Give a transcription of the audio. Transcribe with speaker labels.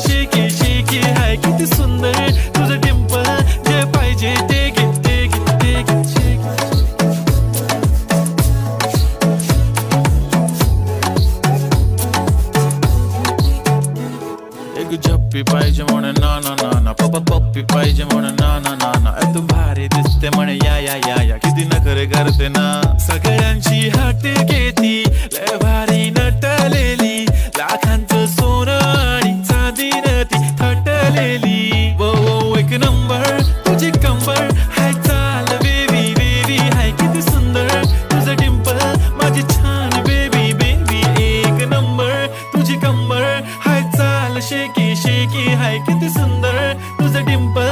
Speaker 1: शेकी शेकी हाय किती सुंदर तुझं डिंपल जे पाहिजे ते घे ते घे ते घे शेकी एक झप्पी पाहिजे म्हणे ना ना ना ना पप्पा पप्पी पाहिजे म्हणे ना ना ना ना तू भारी दिसते म्हणे या या या या किती नखरे करते ना सगळ्यांची हाट घेती लय भारी नटलेली लाखांचं सोनं आणि चांदीनं ती थटलेली वो वो एक नंबर तुझी कंबर हाय चाल बेबी बेबी हाय किती सुंदर तुझं डिंपल माझी छान बेबी बेबी एक नंबर तुझी कंबर हाय चाल शेकी शेकी हाय किती सुंदर तुझं डिंपल